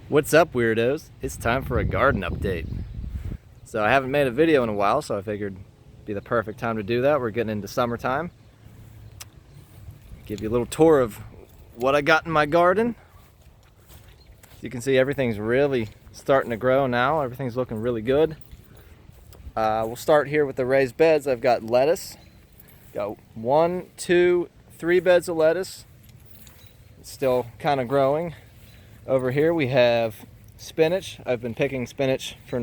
What's up, weirdos? It's time for a garden update. So I haven't made a video in a while, so I figured it'd be the perfect time to do that. We're getting into summertime. Give you a little tour of what I got in my garden. As you can see, everything's really starting to grow now. Everything's looking really good. We'll start here with the raised beds. I've got lettuce. Got 1, 2, 3 beds of lettuce. It's still kind of growing. Over here we have spinach. I've been picking spinach for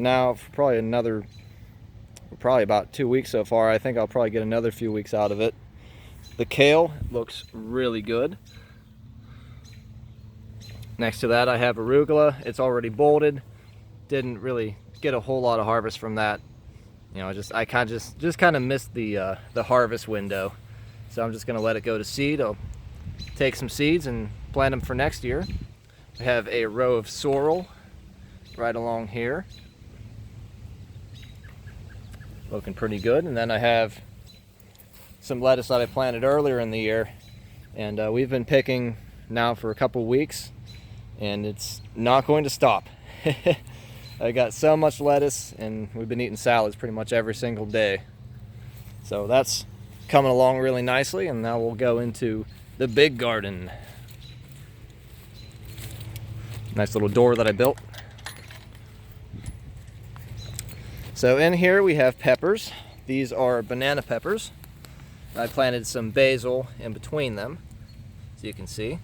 probably about 2 weeks so far. I think I'll probably get another few weeks out of it. The kale looks really good. Next to that I have arugula. It's already bolted. Didn't really get a whole lot of harvest from that. You know, I kind of missed the harvest window. So I'm just gonna let it go to seed. I'll take some seeds and plant them for next year. I have a row of sorrel right along here, looking pretty good. And then I have some lettuce that I planted earlier in the year, and we've been picking now for a couple weeks, and it's not going to stop. I got so much lettuce, and we've been eating salads pretty much every single day. So that's coming along really nicely, and now we'll go into the big garden. Nice little door that I built. So in here we have peppers. These are banana peppers. I planted some basil in between them, so you can see.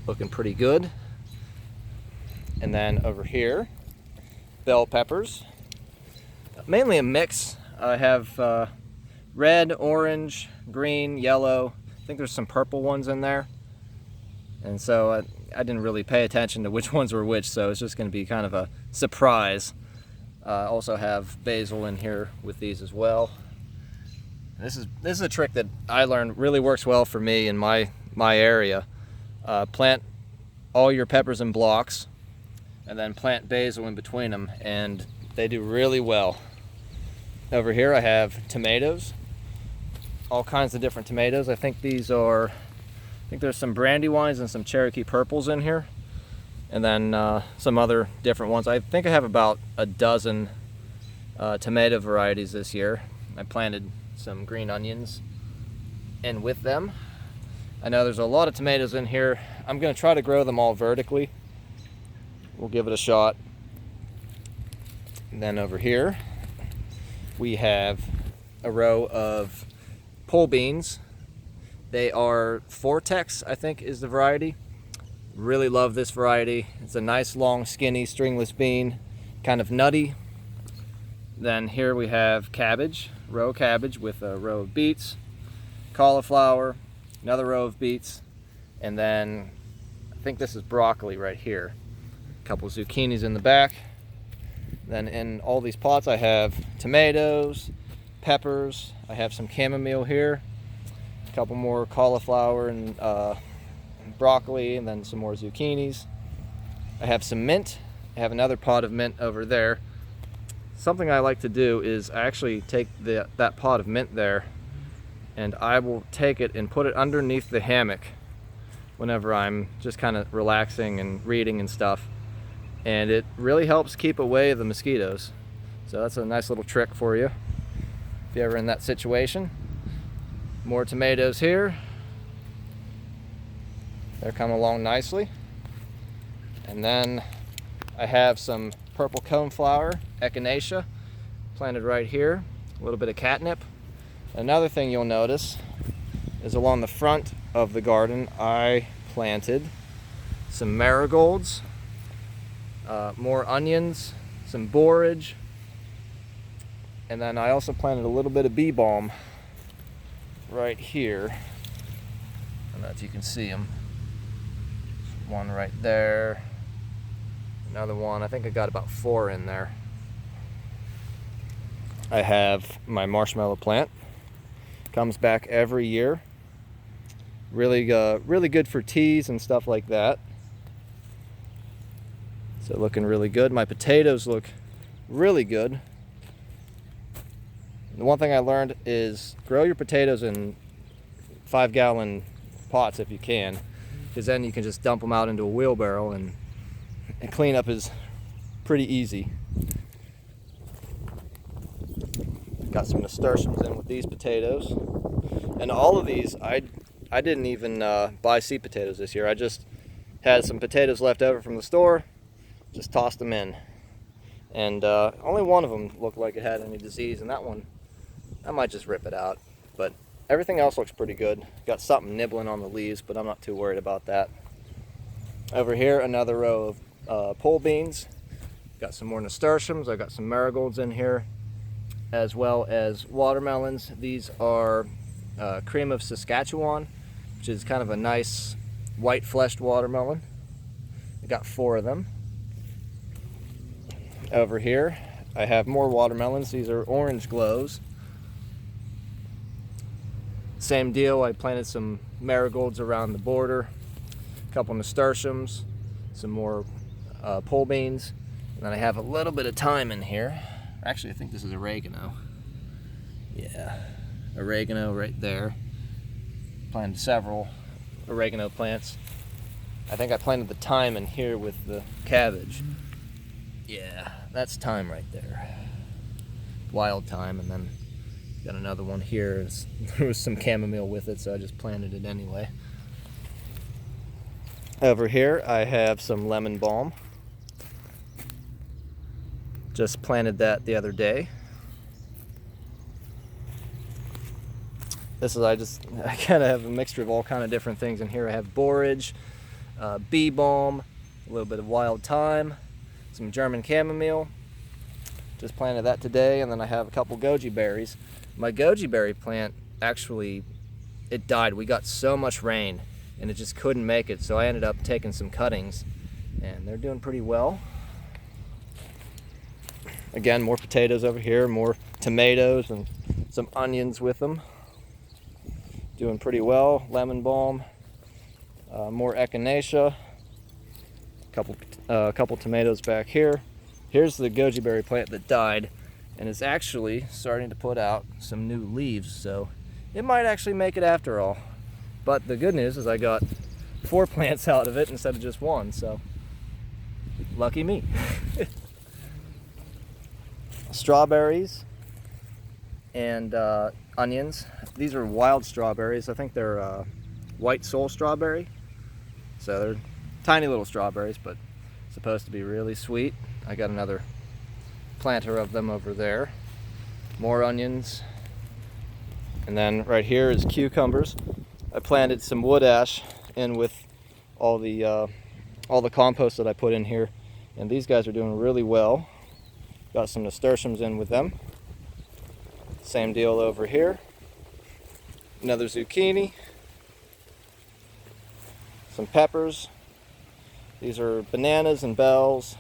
Looking pretty good. And then over here, bell peppers. Mainly a mix. I have red, orange, green, yellow. I think there's some purple ones in there. And so I didn't really pay attention to which ones were which, so it's just going to be kind of a surprise. Also have basil in here with these as well. This is a trick that I learned really works well for me in my area. Plant all your peppers in blocks, and then plant basil in between them, and they do really well. Over here I have tomatoes, all kinds of different tomatoes. I think there's some Brandywines and some Cherokee purples in here, and then some other different ones. I think I have about a dozen tomato varieties this year. I planted some green onions in with them. I know there's a lot of tomatoes in here. I'm going to try to grow them all vertically. We'll give it a shot. And then over here we have a row of pole beans. They are Vortex, I think is the variety. Really love this variety. It's a nice long skinny stringless bean, kind of nutty. Then here we have cabbage, row of cabbage with a row of beets, cauliflower, another row of beets, and then I think this is broccoli right here. A couple zucchinis in the back. Then in all these pots I have tomatoes, peppers, I have some chamomile here, a couple more cauliflower and broccoli, and then some more zucchinis. I have some mint. I have another pot of mint over there. Something I like to do is I actually take that pot of mint there, and I will take it and put it underneath the hammock whenever I'm just kind of relaxing and reading and stuff, and it really helps keep away the mosquitoes. So that's a nice little trick for you if you're ever in that situation. More tomatoes here. They're coming along nicely. And then I have some purple coneflower, echinacea, planted right here. A little bit of catnip. Another thing you'll notice is along the front of the garden I planted some marigolds, more onions, some borage, and then I also planted a little bit of bee balm right here. I don't know if you can see them. One right there, another one. I think I got about 4 in there. I have my marshmallow plant. Comes back every year. Really good for teas and stuff like that. So looking really good. My potatoes look really good. The one thing I learned is grow your potatoes in 5-gallon pots if you can, because then you can just dump them out into a wheelbarrow and and cleanup is pretty easy. Got some nasturtiums in with these potatoes, and all of these I didn't even buy seed potatoes this year. I just had some potatoes left over from the store, just tossed them in, and only one of them looked like it had any disease, and that one I might just rip it out, but everything else looks pretty good. Got something nibbling on the leaves, but I'm not too worried about that. Over here, another row of pole beans. Got some more nasturtiums. I got some marigolds in here, as well as watermelons. These are Cream of Saskatchewan, which is kind of a nice white fleshed watermelon. I got 4 of them. Over here I have more watermelons. These are orange glows. Same deal, I planted some marigolds around the border, a couple nasturtiums, some more pole beans, and then I have a little bit of thyme in here. Actually, I think this is oregano. Yeah, oregano right there. Planted several oregano plants. I think I planted the thyme in here with the cabbage. Yeah, that's thyme right there. Wild thyme, and then got another one here. There was some chamomile with it, so I just planted it anyway. Over here I have some lemon balm. Just planted that the other day. This is, I kind of have a mixture of all kind of different things in here. I have borage, bee balm, a little bit of wild thyme, some German chamomile. Just planted that today, and then I have a couple goji berries. My goji berry plant, actually, it died. We got so much rain, and it just couldn't make it, so I ended up taking some cuttings, and they're doing pretty well. Again, more potatoes over here, more tomatoes, and some onions with them. Doing pretty well. Lemon balm, more echinacea, a couple tomatoes back here. Here's the goji berry plant that died, and it's actually starting to put out some new leaves, so it might actually make it after all. But the good news is I got 4 plants out of it instead of just 1, so lucky me. Strawberries and onions. These are wild strawberries. I think they're white soul strawberry. So they're tiny little strawberries, but supposed to be really sweet. I got another planter of them over there. More onions. And then right here is cucumbers. I planted some wood ash in with all the compost that I put in here, and these guys are doing really well. Got some nasturtiums in with them. Same deal over here. Another zucchini. Some peppers. These are bananas and bells.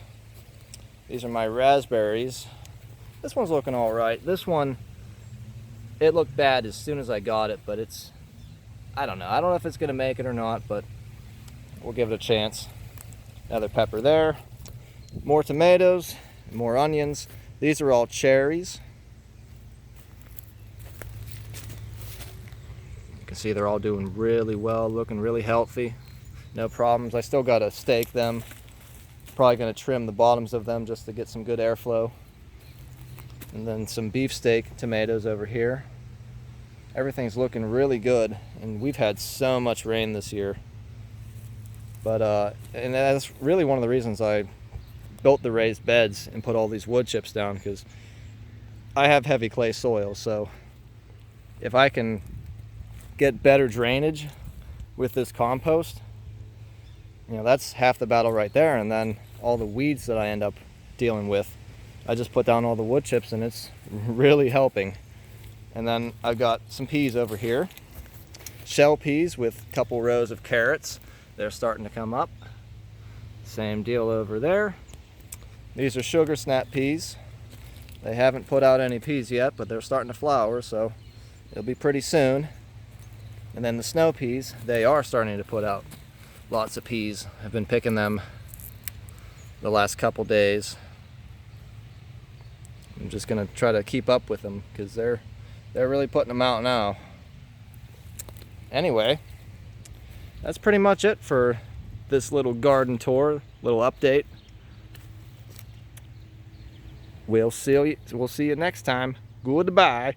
These are my raspberries. This one's looking all right. This one, it looked bad as soon as I got it, but it's, I don't know. I don't know if it's gonna make it or not, but we'll give it a chance. Another pepper there. More tomatoes, more onions. These are all cherries. You can see they're all doing really well, looking really healthy. No problems. I still gotta stake them. Probably gonna trim the bottoms of them just to get some good airflow. And then some beefsteak tomatoes over here. Everything's looking really good, and we've had so much rain this year. But and that's really one of the reasons I built the raised beds and put all these wood chips down, because I have heavy clay soil, so if I can get better drainage with this compost, you know, that's half the battle right there. And then all the weeds that I end up dealing with, I just put down all the wood chips, and it's really helping. And then I've got some peas over here, shell peas with a couple rows of carrots. They're starting to come up. Same deal over there. These are sugar snap peas. They haven't put out any peas yet, but they're starting to flower, so it'll be pretty soon. And then the snow peas, they are starting to put out lots of peas. I've been picking them the last couple days. I'm just gonna try to keep up with them, because they're really putting them out now. Anyway, that's pretty much it for this little garden tour, little update. We'll see you next time. Goodbye.